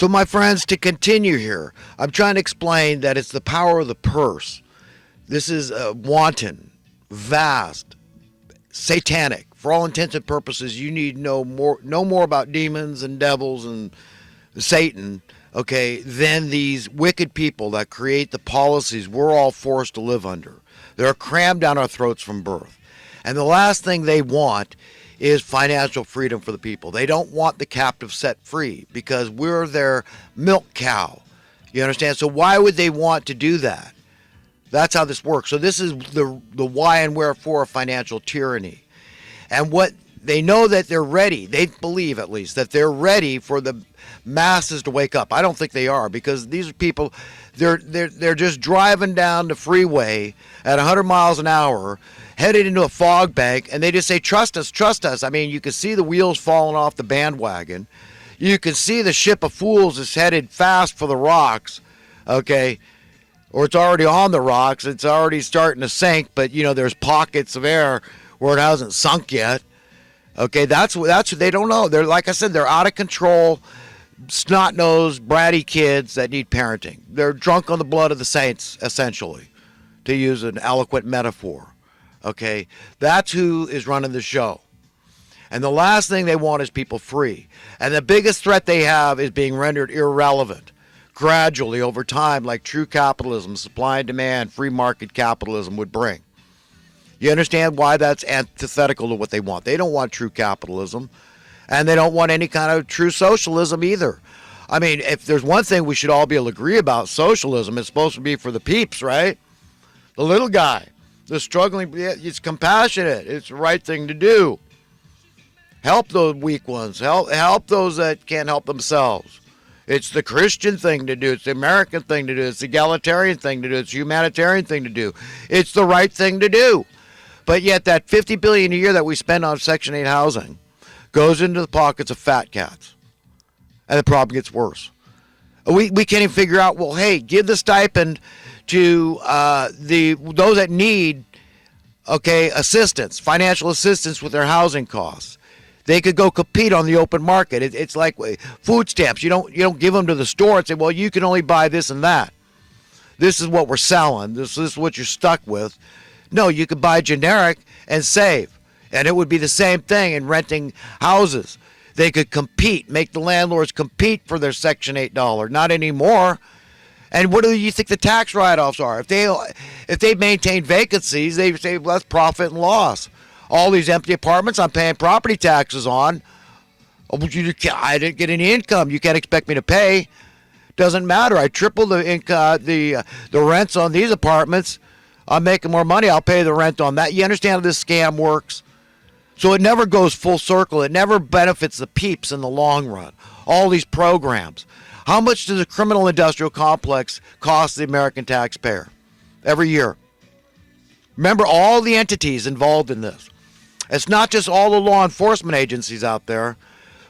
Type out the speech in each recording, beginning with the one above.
So, my friends, to continue here, I'm trying to explain that it's the power of the purse. This is wanton, vast, satanic. For all intents and purposes, you need know more about demons and devils and Satan, okay, than these wicked people that create the policies we're all forced to live under. They're crammed down our throats from birth. And the last thing they want is financial freedom for the people. They don't want the captive set free because we're their milk cow. You understand? So why would they want to do that? That's how this works. So this is the why and wherefore of financial tyranny. And what they know that they're ready, they believe at least, that they're ready for the masses to wake up. I don't think they are, because these people, they're just driving down the freeway at 100 miles an hour, headed into a fog bank, and they just say, trust us, trust us. I mean, you can see the wheels falling off the bandwagon. You can see the ship of fools is headed fast for the rocks, okay? Or it's already on the rocks. It's already starting to sink, but, you know, there's pockets of air where it hasn't sunk yet. Okay, that's what they don't know. They're, like I said, they're out of control, snot-nosed, bratty kids that need parenting. They're drunk on the blood of the saints, essentially, to use an eloquent metaphor. Okay, that's who is running the show. And the last thing they want is people free. And the biggest threat they have is being rendered irrelevant gradually over time, like true capitalism, supply and demand, free market capitalism would bring. You understand why that's antithetical to what they want? They don't want true capitalism, and they don't want any kind of true socialism either. I mean, if there's one thing we should all be able to agree about, socialism is supposed to be for the peeps, right? The little guy, the struggling, it's compassionate. It's the right thing to do. Help those weak ones. Help those that can't help themselves. It's the Christian thing to do. It's the American thing to do. It's the egalitarian thing to do. It's the humanitarian thing to do. It's the right thing to do. But yet that $50 billion a year that we spend on Section 8 housing goes into the pockets of fat cats. And the problem gets worse. We can't even figure out, well, hey, give the stipend to those that need, okay, assistance, financial assistance with their housing costs. They could go compete on the open market. It's like food stamps. You don't give them to the store and say, well, you can only buy this and that. This is what we're selling. This is what you're stuck with. No, you could buy generic and save. And it would be the same thing in renting houses. They could compete, make the landlords compete for their Section 8 dollar. Not anymore. And what do you think the tax write-offs are? If they maintain vacancies, they save less profit and loss. All these empty apartments I'm paying property taxes on. I didn't get any income. You can't expect me to pay. Doesn't matter. I triple the income, the rents on these apartments. I'm making more money. I'll pay the rent on that. You understand how this scam works? So it never goes full circle. It never benefits the peeps in the long run. All these programs. How much does a criminal industrial complex cost the American taxpayer every year? Remember all the entities involved in this. It's not just all the law enforcement agencies out there,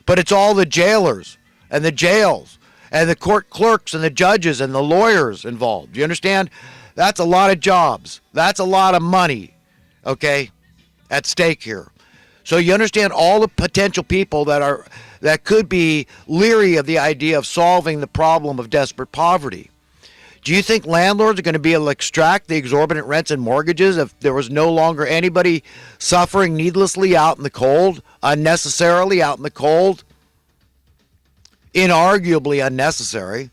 but it's all the jailers and the jails and the court clerks and the judges and the lawyers involved. Do you understand? That's a lot of jobs. That's a lot of money, okay, at stake here. So you understand all the potential people that could be leery of the idea of solving the problem of desperate poverty. Do you think landlords are going to be able to extract the exorbitant rents and mortgages if there was no longer anybody suffering needlessly out in the cold, unnecessarily out in the cold? Inarguably unnecessary.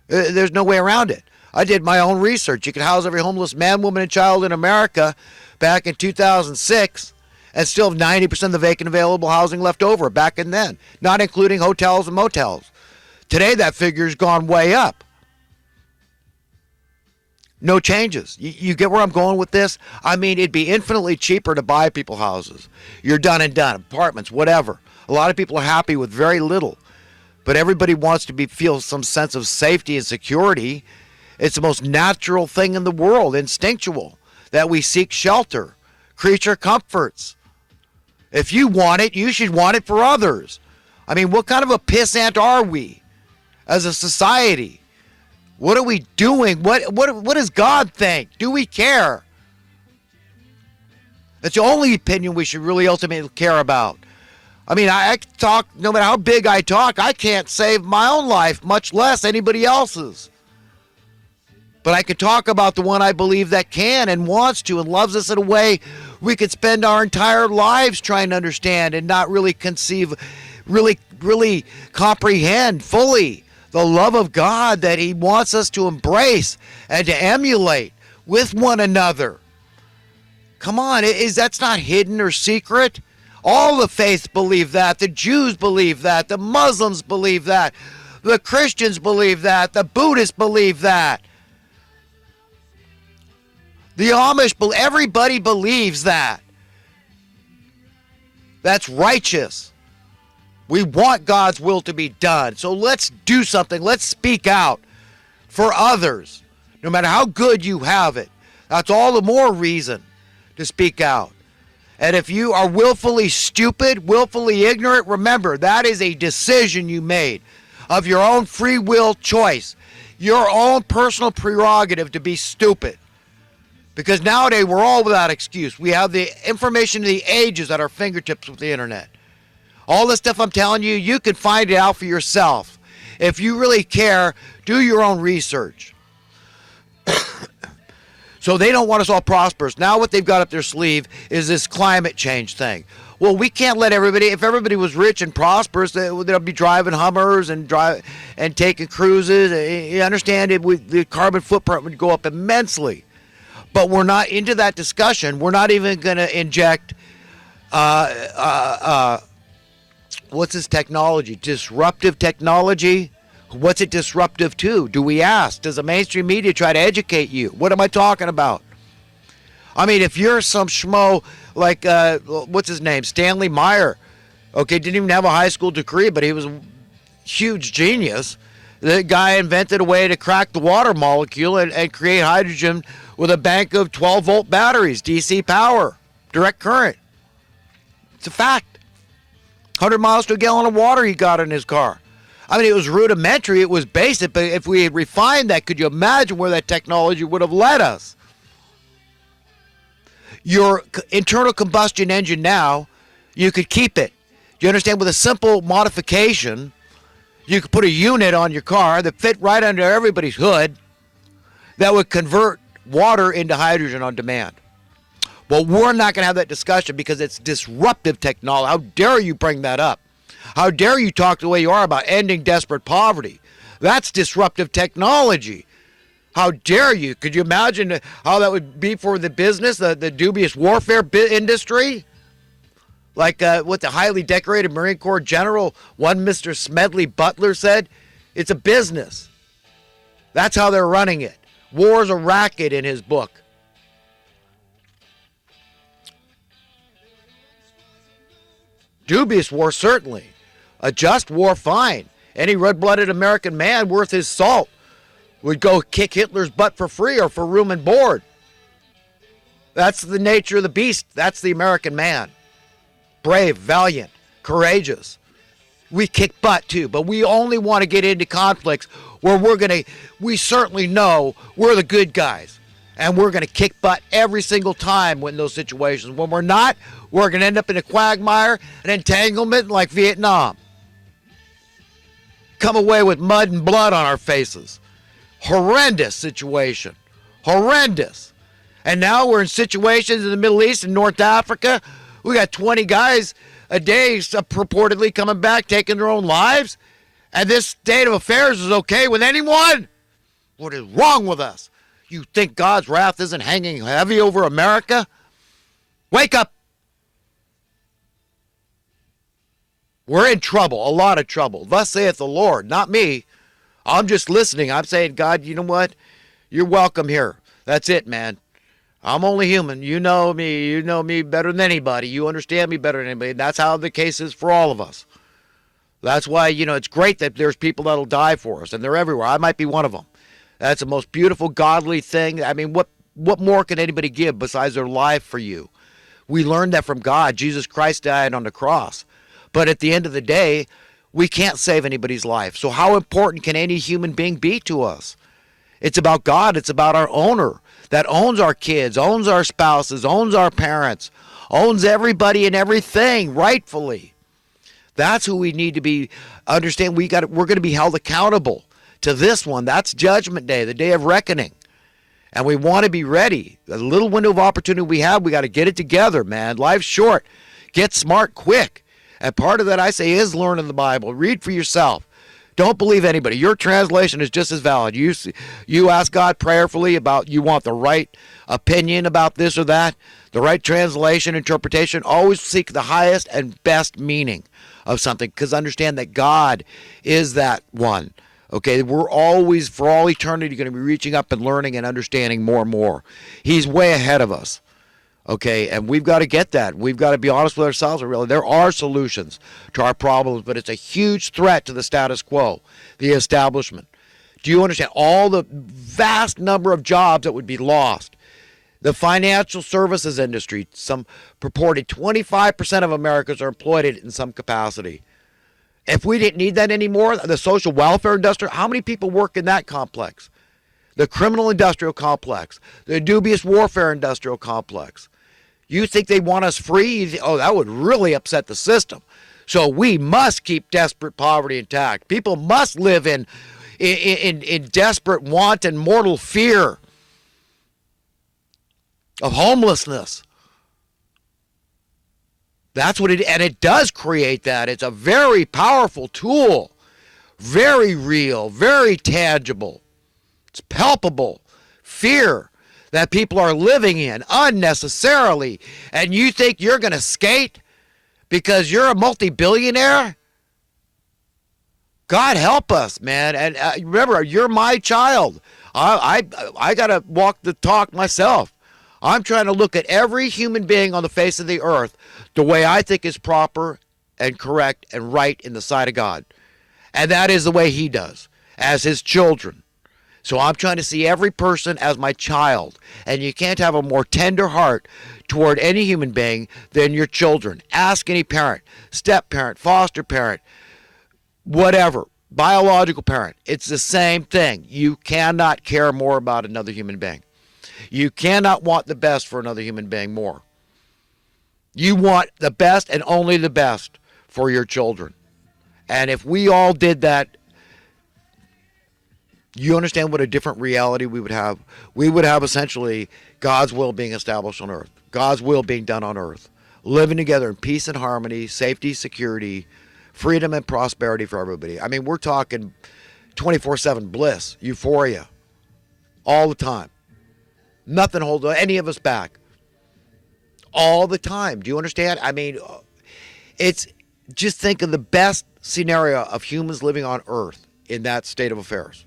There's no way around it. I did my own research. You could house every homeless man, woman, and child in America back in 2006 and still have 90% of the vacant available housing left over back in then, not including hotels and motels. Today, that figure's gone way up. No changes. You get where I'm going with this? I mean, it'd be infinitely cheaper to buy people houses. You're done and done. Apartments, whatever. A lot of people are happy with very little. But everybody wants to feel some sense of safety and security. It's the most natural thing in the world, instinctual, that we seek shelter, creature comforts. If you want it, you should want it for others. I mean, what kind of a pissant are we as a society? What are we doing? What does God think? Do we care? That's the only opinion we should really ultimately care about. I mean, I talk, no matter how big I talk, I can't save my own life, much less anybody else's. But I could talk about the one I believe that can and wants to and loves us in a way we could spend our entire lives trying to understand and not really conceive, really comprehend fully the love of God that he wants us to embrace and to emulate with one another. Come on, that's not hidden or secret. All the faiths believe that. The Jews believe that. The Muslims believe that. The Christians believe that. The Buddhists believe that. The Amish, everybody believes that. That's righteous. We want God's will to be done. So let's do something. Let's speak out for others, no matter how good you have it. That's all the more reason to speak out. And if you are willfully stupid, willfully ignorant, remember, that is a decision you made of your own free will choice, your own personal prerogative to be stupid. Because nowadays, we're all without excuse. We have the information of the ages at our fingertips with the internet. All the stuff I'm telling you, you can find it out for yourself. If you really care, do your own research. So they don't want us all prosperous. Now what they've got up their sleeve is this climate change thing. Well, we can't let everybody, if everybody was rich and prosperous, they'll be driving Hummers and taking cruises. You understand, the carbon footprint would go up immensely. But we're not into that discussion. We're not even going to inject, what's this technology? Disruptive technology? What's it disruptive to? Do we ask? Does the mainstream media try to educate you? What am I talking about? I mean, if you're some schmo like, what's his name? Stanley Meyer. Okay, didn't even have a high school degree, but he was a huge genius. The guy invented a way to crack the water molecule and create hydrogen with a bank of 12-volt batteries, DC power, direct current. It's a fact. 100 miles to a gallon of water he got in his car. I mean, it was rudimentary, it was basic, but if we had refined that, could you imagine where that technology would have led us? Your internal combustion engine now, you could keep it. Do you understand? With a simple modification, you could put a unit on your car that fit right under everybody's hood that would convert water into hydrogen on demand. Well, we're not going to have that discussion because it's disruptive technology. How dare you bring that up? How dare you talk the way you are about ending desperate poverty? That's disruptive technology. How dare you? Could you imagine how that would be for the business, the dubious warfare industry? Like what the highly decorated Marine Corps General, one Mr. Smedley Butler said, it's a business. That's how they're running it. War's a racket in his book. Dubious war, certainly. A just war, fine. Any red-blooded American man worth his salt would go kick Hitler's butt for free or for room and board. That's the nature of the beast. That's the American man. Brave, valiant, courageous. We kick butt too, but we only want to get into conflicts where we certainly know we're the good guys. And we're going to kick butt every single time in those situations. When we're not, we're going to end up in a quagmire, an entanglement like Vietnam. Come away with mud and blood on our faces. Horrendous situation. Horrendous. And now we're in situations in the Middle East and North Africa. We got 20 guys a day purportedly coming back, taking their own lives. And this state of affairs is okay with anyone? What is wrong with us? You think God's wrath isn't hanging heavy over America? Wake up. We're in trouble, a lot of trouble. Thus saith the Lord, not me. I'm just listening. I'm saying, God, you know what? You're welcome here. That's it, man. I'm only human. You know me. You know me better than anybody. You understand me better than anybody. That's how the case is for all of us. That's why, it's great that there's people that'll die for us, and they're everywhere. I might be one of them. That's the most beautiful, godly thing. I mean, what more can anybody give besides their life for you? We learned that from God. Jesus Christ died on the cross. But at the end of the day, we can't save anybody's life. So how important can any human being be to us? It's about God. It's about our owner that owns our kids, owns our spouses, owns our parents, owns everybody and everything rightfully. That's who we need to be. Understand, we're going to be held accountable to this one. That's Judgment Day, the day of reckoning. And we want to be ready. The little window of opportunity we have, we got to get it together, man. Life's short. Get smart quick. And part of that, I say, is learning the Bible. Read for yourself. Don't believe anybody. Your translation is just as valid. You ask God prayerfully about, you want the right opinion about this or that, the right translation, interpretation. Always seek the highest and best meaning of something, because understand that God is that one. Okay, we're always, for all eternity, going to be reaching up and learning and understanding more and more. He's way ahead of us. Okay, and we've got to get that. We've got to be honest with ourselves and realize there are solutions to our problems, but it's a huge threat to the status quo, the establishment. Do you understand all the vast number of jobs that would be lost? The financial services industry, some purported 25% of Americans are employed in some capacity. If we didn't need that anymore, the social welfare industry, how many people work in that complex? The criminal industrial complex, the dubious warfare industrial complex. You think they want us free? Oh, that would really upset the system. So we must keep desperate poverty intact. People must live in desperate want and mortal fear of homelessness. That's what and it does create that. It's a very powerful tool, very real, very tangible. It's palpable. Fear that people are living in unnecessarily. And you think you're going to skate because you're a multi-billionaire? God help us, man. And remember, you're my child. I got to walk the talk myself. I'm trying to look at every human being on the face of the earth the way I think is proper and correct and right in the sight of God. And that is the way he does, as his children. So I'm trying to see every person as my child. And you can't have a more tender heart toward any human being than your children. Ask any parent, step-parent, foster parent, whatever, biological parent. It's the same thing. You cannot care more about another human being. You cannot want the best for another human being more. You want the best and only the best for your children. And if we all did that, you understand what a different reality we would have? We would have essentially God's will being established on earth, God's will being done on earth, living together in peace and harmony, safety, security, freedom and prosperity for everybody. I mean, we're talking 24/7 bliss, euphoria, all the time. Nothing holds any of us back. All the time. Do you understand? I mean, it's just think of the best scenario of humans living on earth in that state of affairs.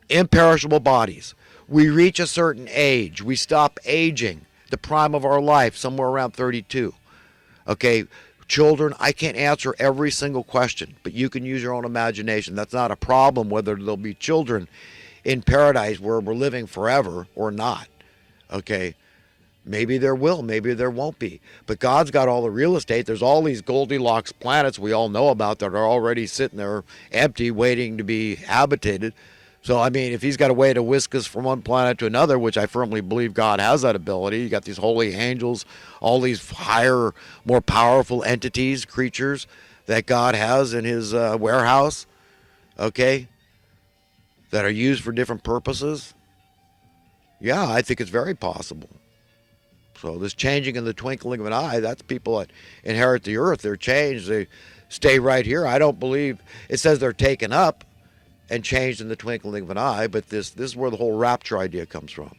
Imperishable bodies. We reach a certain age. We stop aging, the prime of our life, somewhere around 32. Okay, children, I can't answer every single question, but you can use your own imagination. That's not a problem whether there'll be children in paradise where we're living forever or not. Okay, maybe there will, maybe there won't be. But God's got all the real estate. There's all these Goldilocks planets we all know about that are already sitting there empty, waiting to be habitated. So, I mean, if he's got a way to whisk us from one planet to another, which I firmly believe God has that ability, you got these holy angels, all these higher, more powerful entities, creatures that God has in his warehouse, okay, that are used for different purposes. Yeah, I think it's very possible. So this changing in the twinkling of an eye, that's people that inherit the earth. They're changed. They stay right here. I don't believe it says they're taken up and changed in the twinkling of an eye, but this is where the whole rapture idea comes from.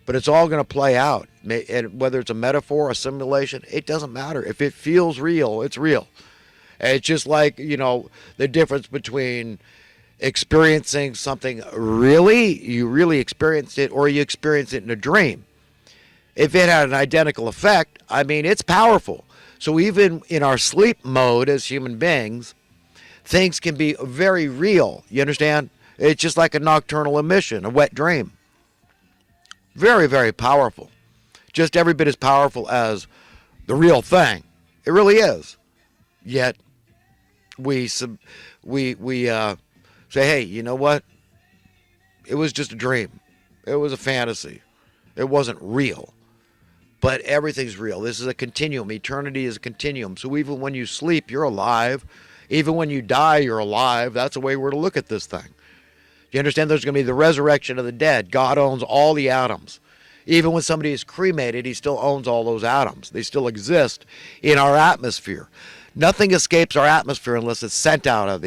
But it's all going to play out. And whether it's a metaphor, a simulation, it doesn't matter. If it feels real, it's real. And it's just like, you know, the difference between experiencing something you really experienced it, or you experienced it in a dream. If it had an identical effect, I mean, it's powerful. So even in our sleep mode as human beings, things can be very real. You understand? It's just like a nocturnal emission, a wet dream. Very, very powerful. Just every bit as powerful as the real thing. It really is. Yet we say, hey, you know what? It was just a dream. It was a fantasy. It wasn't real. but everything's real. This is a continuum. Eternity is a continuum. So even when you sleep, you're alive. Even when you die, you're alive. That's the way we're to look at this thing. You understand there's going to be the resurrection of the dead. God owns all the atoms. Even when somebody is cremated, he still owns all those atoms. They still exist in our atmosphere. Nothing escapes our atmosphere unless it's sent out of the